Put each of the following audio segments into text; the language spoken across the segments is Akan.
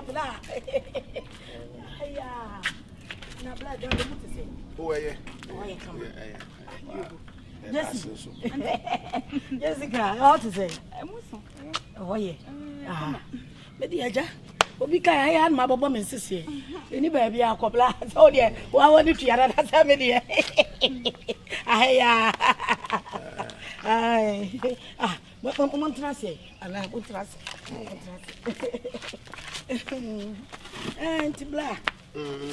bla. Yeah. Na bla don't want to say. Oh yeah. Oh yeah, come. Jessica, how to say? Oh yeah. Ah. Bedi aja. Obi kai aya ma bobo me sisi. Eni ba bia akobla. So de wa woni tuara na sa me de. Aya. Ai. Ah, mo trase. Ala mo trase. Auntie Bla.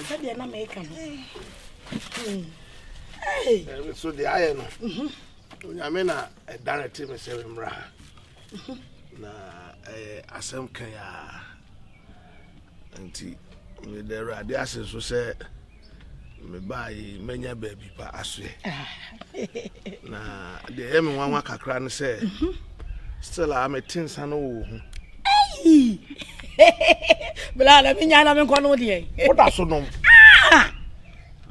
Said na make am. Hey. So the iron. Nyame na directive me say mra. Na asem kan ya. Anti me the radio asen so say me buy menya baby pa aswe. Na the em nwanwa kakra ne say still am a tin san wo hu. Hey. Bla na me nya na me kono de. What da so nom?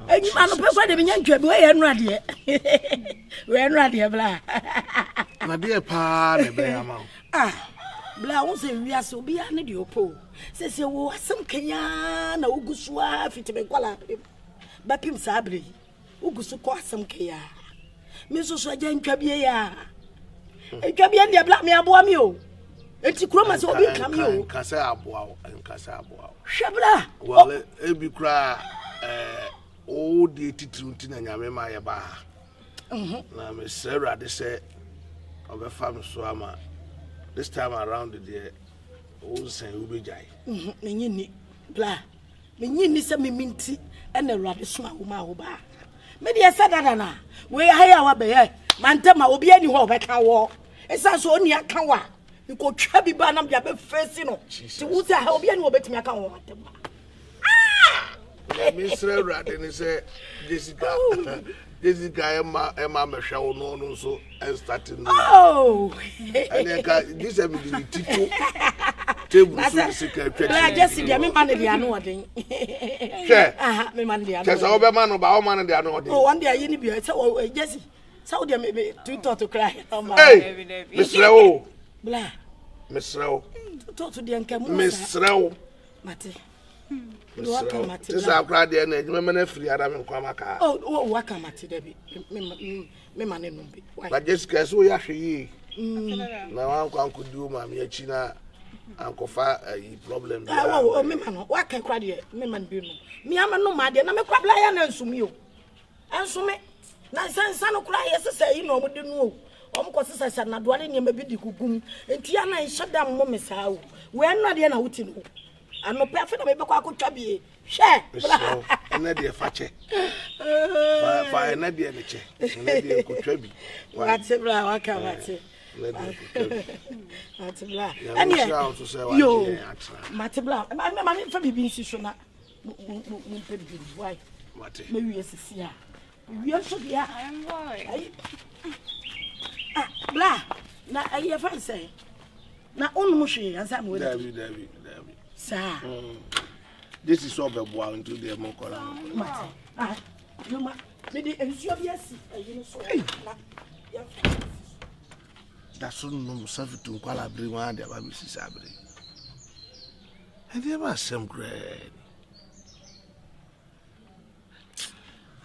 Any man of people, they be young to be and ready. We are ready, Bla. Na dear pa, ne be amount. Ah, Bla won't say we are so be an idiot. Says you was some Kenya, no Uguswa, fit to be quala. Bapim Sabri, Ugusu some Kaya. Mrs. Rajan Cabia. A Cabian, the black me a boamio. And to Chromas will be cameo. Casabo and Casabo. Shabla. Well, it be cry. Oh, the titun and Yamema ba. Now, Miss Sarah, they say of a farm swammer. This time around the day, old Saint Ubijay. Mini Bla. Mini send me minty and a rather small woman. Maybe I said that. We hire our bear. Mantama will be anywhere I can walk. It's also only a kawa. You could chubby banam your face, you know. So, who's that? I'll be any better me. I can't walk. Mr. Radin said, Jessica, Emma Michelle, no, so, and starting. Oh, and then this have been the table. I just see them money, they are not doing. Sure, me man, they are just over man about man, they are not. Oh, one day I need to be so, Jessie, so they may be too taught to cry. Hey, Miss Rao, Blah, Miss Rao, talk to the uncle, Miss Rao, Mate. This is our crowd, and women free Adam and Kwamaka. Oh, what come at Debbie? Me money no be. But Jessica, so yashi. Now, Uncle do, Mammy China, Uncle Fa, a problem. Oh, me man, what can cry here? Me man, be no. Me, I'm no mad, and I'm a crab lion and sum you. And so me, now, son of cry, yes, say, you know, we don't know. Because I said, not dwelling in a bit of cocoon, and Tiana and shut down Mommy Sow. We are not in a wooden. I'm not perfect, maybe I could chubby. Share, and that dear Fache. Fire, not dear Niche, and that dear Cotrabi. What's it, I can't watch it. That's a black. And you, Matibla, I'm from being Sishona. Why? Maybe yes, yeah. We are so yeah. I'm boy. Blah, now I hear fine say. Now, on Mushi, and some with David. Sir, this is all the boy into the Mokola. You might be yes. That's so no self to Kuala bring one the Baby Sabri. And there was some great.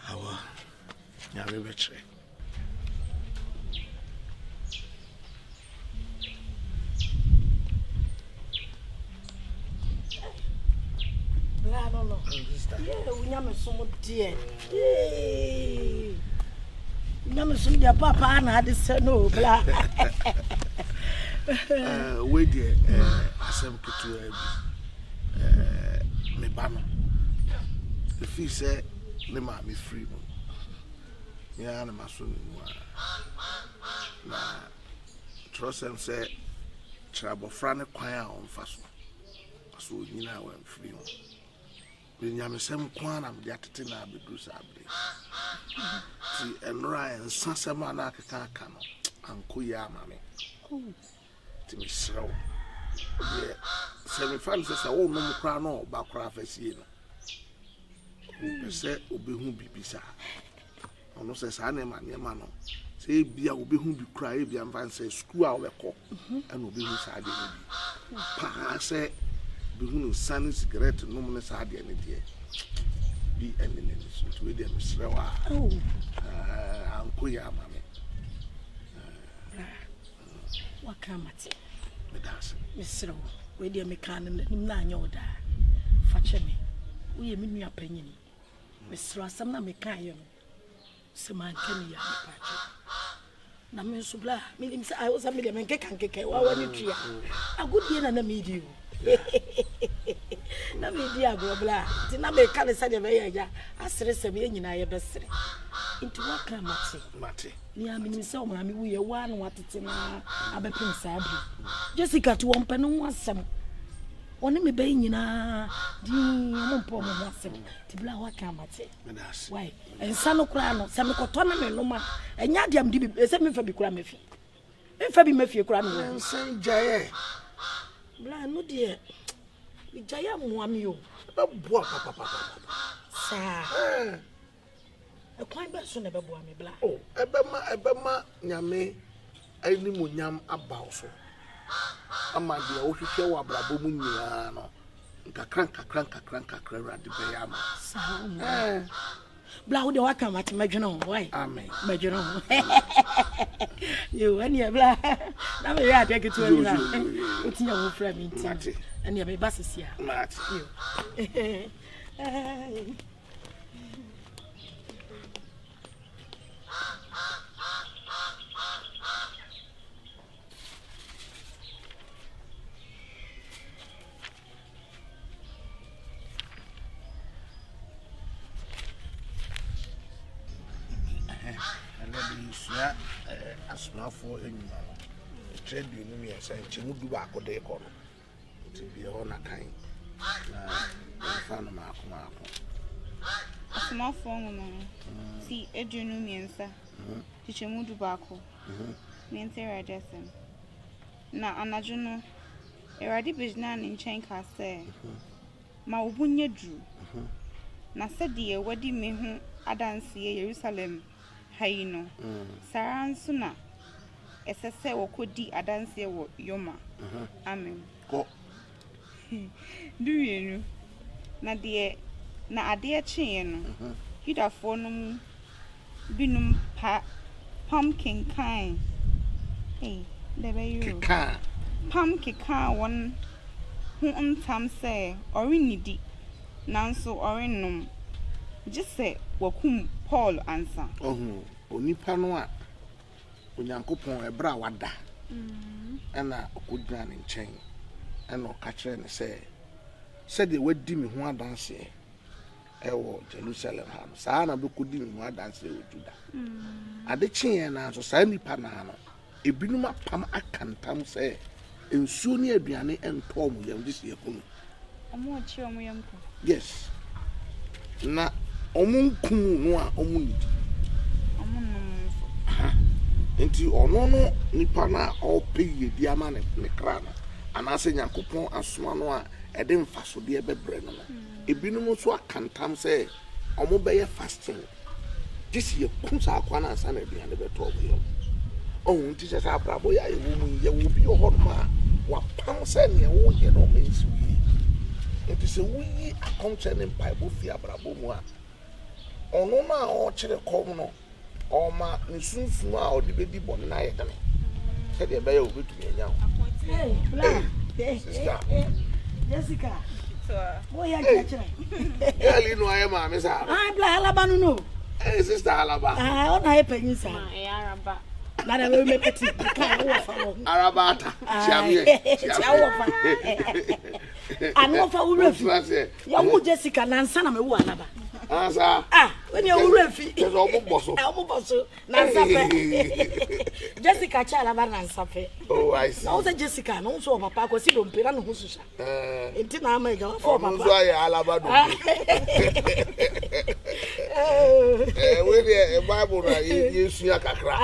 Our Yammy. No. Yeah, we never so dear. Never so dear papa and I had said no, blah. Wait, dear, some to me banner. The fee said, Lema me free. Yeah, I'm a son. Trust them say, Trouble Frank choir on fast. So, you know, I'm free. When you have some quan, I'm getting to be do sably. See, and Ryan, Sassamana Cano, and Kuya, mammy. To me, slow. Yeah, 7 fans is a old no crown or backcraft as you know. Who said, will be whom be bizarre. No says, I name my man. Say, be I will be whom be cry if you and say, screw out the cock, and will be whose I did. Pa said, Behunu sun cigarette no mun sa de ne de bi ene ne so to we de mesre wa anko ya mame wa kamate me das mesre we de me kan nim na anya oda fa cheme wo ye me nua panyini mesre asam na me kan ye no se man kan ya pa che na me so bla me lim sa I was a me de me kan wa wani tua agudie na me di na me di agobla ti na me kan sa de be ya asere se me nyina ye besere inti wa kamate ni amini se o ma mi wuye wa no watete na abepem sa abi Jessica to won penu wasem oni me be nyina di mo mpo mo wasem ti bla wa kamate why ensa no kura no se me koto na me no ma enya diam di bi se me fa bi kura mefi kura no ensa jaye bla no de mi jaye mo ami o bua papa sa ekwan be so na be boa me bla oh ebema nyame ani munyam abaw so ama de o hwehwe wa brabo mu nyina no nkakran rade be ya ma sa bla wo de wa kan mate madweno why amen madweno yo ani bla na me ya de ketu ani na otinya wo fra mi nti ani be basisia mate yo asmafo enyuma no trade no me say chemu du ba akode ko no ti bi ho na kan na fa no ma ko asmafo no ti eduno miensa ti chemu du ba ko miense radesen na anadwo no erade bejna ne nchen ka se ma obunye dru na se de wadi me hu adanse Jerusalem hayino saranso na esese wokodi adanse wo yoma amen ko duwenu na de na ade chie no Yudafo no binum pumpkin kind the bayu pumpkin kind one who untam say orinidi nanso orinum just say wakum Paul answer onipa no a onyankopon ebra wada ana okodwa ne nchen ana okakere ne se de wadi me ho adanse ewo Jerusalem ha no saa na bekodi me ho adanse wo Juda ade chie na so saa nipa na no ebinum apam akantam se ensuo ne aduane ento mu yam disi yakunu omo chi omo yamko yes na omunku no a omunidi enti ono no nipa na opeye di ama ne kra no anase Nyankopon asoma no a ede mfaso de ebebre no ebinum so akantam se omo beye fasting disi yakunsa akwa na ansa na aduane beto obo nti se sa brabo ya ewu mu ye wo bi ho ma wa pam se ne wo ye no mensu yi enti se wo yi akonche ne Bible fi abrabo mu a ono na o kire kom no o ma nsunsun a odi bedi bon na ye dane se de be ya obetu enya sister Jessica so wo ya kire eli no aye ma me sa bla alaba no sister alaba ona ye penyin sa araba na we me peti ka wo fa wo araba ta chiamie wo fa anu fa wo refi ya wo Jessica na nsa na me wo alaba asa when you refi so omo boso na nsa fe Jessica cha alaba na nsa fe oh I see na Jessica no so papa ko si do mpira no ho susha enti na ama ga fo papa so aye alaba do we the Bible na Yesu akakra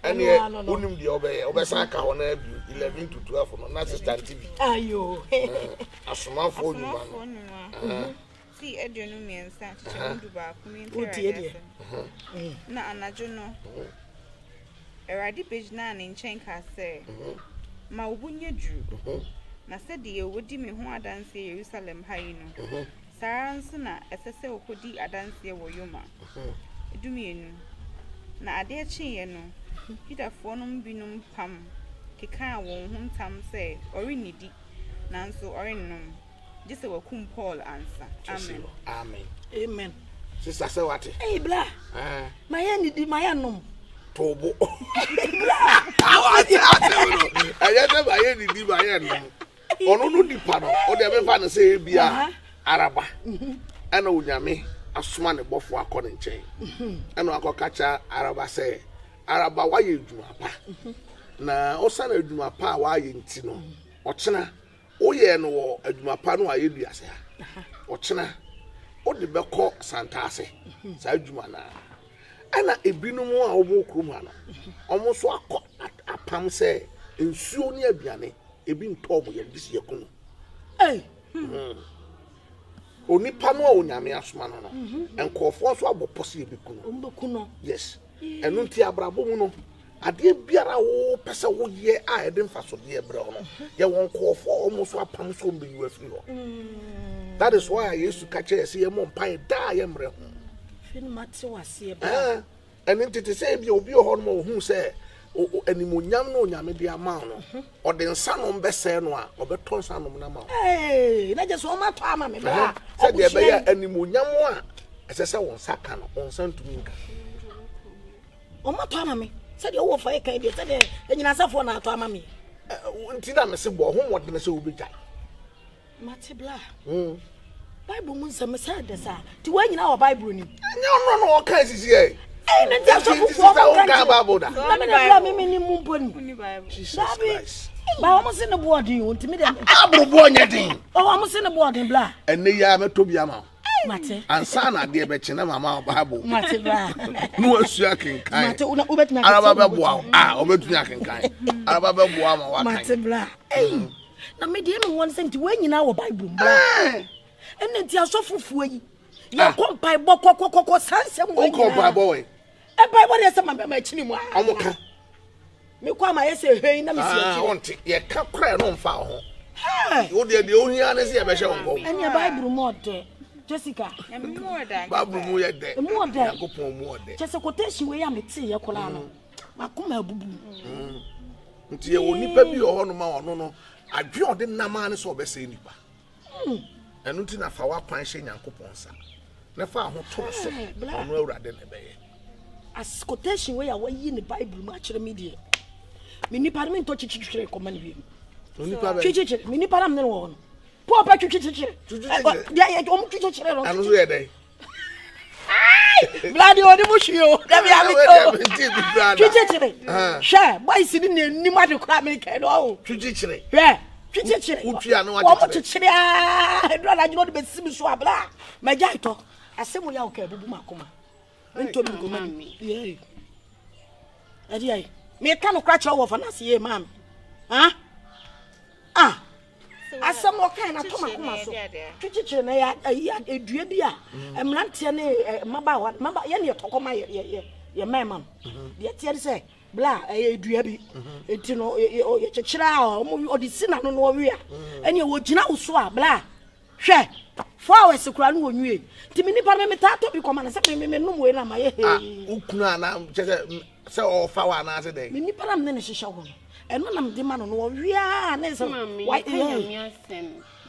ene unim de obesan ka ho na 11 to 12 no na assistant TV ayo asomafo nyuma no si eduno miensa chimudu ba kumintere na anadwo no erade bejna ne nchen ka se ma obunye dru Na said the would me who are dancing Jerusalem high no. Saransona, as I say, could be a dance here were yoma. Do me no. Na a dear chin, no. Hit a phonum binum pam. Kika won't tam say, or in deep. Nanso or in no. Just a kum Paul answer. Amen. Amen. Amen. Sister, say what? Hey, blah. My hand did my hand. Tobo. I never heard it. My hand. Ono no dipa no. O de be fa no say bia araba. Ana onyame asoma ne bofo akọ ne nchen. Ana akọ kacha araba say araba wa ye adwuma pa. Na o sa na adwuma pa wa ye nti no. O chena o ye no wo adwuma pa no aye duase ha. O chena o de be kọ santase. Sa adwuma na. Ana ebinom a omo krom ha no. Omo so akọ apam say nsuo ne aduane ebi nto mo ye disi ye kuno. Hey. Onipa no a onyame asoma no no. Enkofo so abopose ebi kuno. Ombokuno. Yes. Enu nti abrabo mu no. Ade biara wo pese wo ye a ede mfaso de ebre no. Ye won kofo omo so apam so mbe yu afiri ho. That is why Yesu ka che se ye mo mpan da ye mre ho. Fin mate wase ba. Enu nti te se bi obi ho no mo hu se animonyam no nyame de ama no o de nsa no mbese no a obeto nsa no na ma eh na je so ma to ama me ba se de be ya animonyam a ese se won saka no won san tumi nka o ma to ama me se de wo fa e kan de se de enyina safo na to ama me nti na me se bo ho modde se wo begya mate bla Bible mun se me se de sa ti wa nyina wa Bible ni nya no o kan sisi e na ti aso fufu o ka Bible da na me bla me ni mu boni Jesus Christ ba o mo se ne boarding o ntimi de abrobo onye din o mo se ne boarding bla enne ya me to bia ma mate ansa na de be chena mama Bible mate bla no asu akenkan mate una ubetumi araba be boa obetumi akenkan araba be boa ma wa kan mate bla na me de me won se nti wa nyina wo Bible bla enne nti aso fufu yi ya kompai bokokokoko sansem wo o kompai boy e Bible dey say ma chini mu amoka me kwa ma yese hei na me si achi wonte ye ka kra no mfa ho wo de ohia ne se ye be hye won bo enya Bible mo de Jessica More than Bible mu ye de mo de yakopon mu de Jessica quotation we ya me ti ye kola no makoma abubu nti ye onipa bi ho no ma ono no adwe ode nama ne so obese nipa enu nti na fa wa kwan hye yakopon sa na fa ho to so ono awurade ne be ye as quotation we ya wa yi ne Bible ma kire me de me nipa me to chichichire koma ne bi onipa be chichichire me nipa na me no wo no po pa chichichire ya ya o mu chichichire no anu so ye dey Bloody odi mushio da bi ami to chichichire sha boy si ni ni ma de kra me kai no chichichire chichichire utua no wa chichichire do na jino de be simi so abla ma jai to asemu ya o ka bubu makoma nto mi go mami ye adi ai me ka no kra che wo fa na se ye mam asem o kan na to makoma so chichichire na ya edua bi a emrantie ne maba ye ne tokoma ye memam de tie se bla edua bi enti no ye chichira o mo odi sina no no wi a ene wo gina wo so a bla hwe 4 hours kura no wonwie ti mi nipa me ta to bi koma na se me no mo na ma ye ukunu ana se o fa wa na se dey mi nipa na me ne hihye ho eno na me de ma no no wi a na se why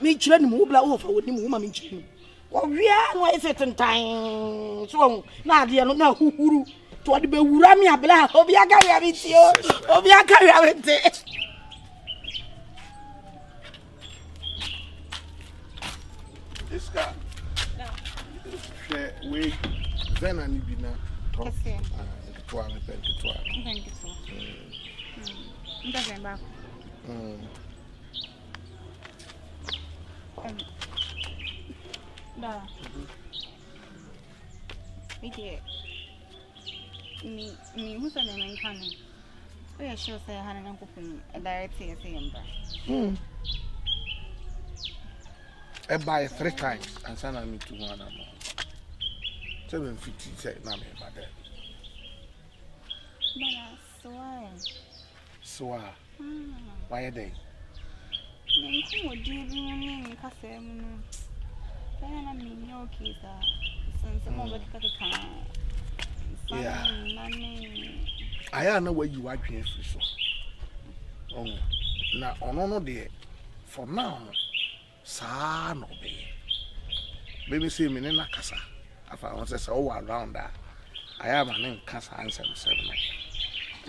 mi kire ni mu bla wo fa woni mu ma mi kire ni wo wi a no e se tentan so na ade no na huhuru to de be wura mi abla obi aka wi abiti obi aka wi abiti this guy we vena ni bina to to am pen to thank you so ndazemba da ite mi husa na menkano o ya sure say hana na kopum direct say yamba I buy 3 times and send me to one amount. 750 say na me ba there. Bana so So why are they? Nenko di bi mo ne kasa mu no. Kaya na me nye okay sa. Sense mo be kaka. Yeah. Nane. Aya na wayi wadwen free so. Oh. Na ono no de for now saa no be. Baby say me na kasa. Afa won say all around that. Aya ma ne kasa ansem sem no.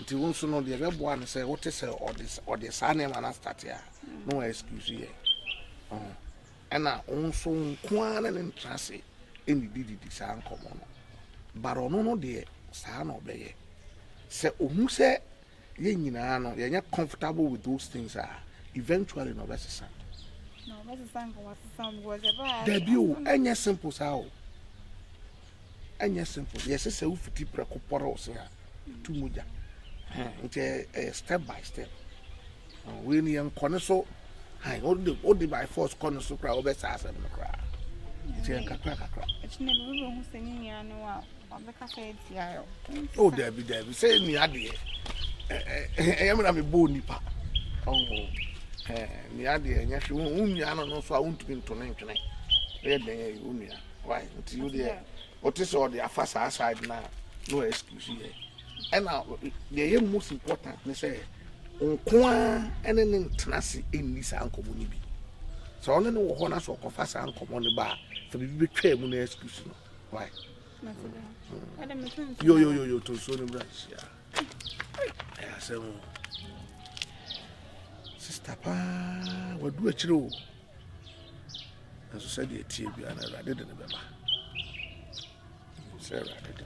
Nti won so no de be boa ne say what say or this saa na na start ya. No excuse here. Oh. Ena on so nko na ne trase eni didi saa nkomo no. But ono no de saa no be ye. Se ohu se ye nyina no ye nya comfortable with those things eventually no best No, best sang was some was about. Debut enya simple sao. Enya simple. Yes se u fiti prekoporo se ha. Tu muja. Nti step by step. We ni enkone so hai o de by force kono so kra obesa asem no kra. Nti kakra. Echine be we hu senyi ni anu a obeka say tiayo. Oh Debbie say ni ade na me bo nipa. Oh ni ade nya hwe unnua no so a untumi ntone ntwene. E den unnua. Why? Nti you there. What is all the afasa side na no excuse here. And now the most important ne say onkoa ene ne ntenase enni sa ankomo ni bi. So only no ho na so kofa sa ankomo ne ba for bi betwa mu na excuse no. Why? Yo to so no branch ya. I say sister pa wadu akire o. And so said the tie bi ana rade de ne beba. Say rade de.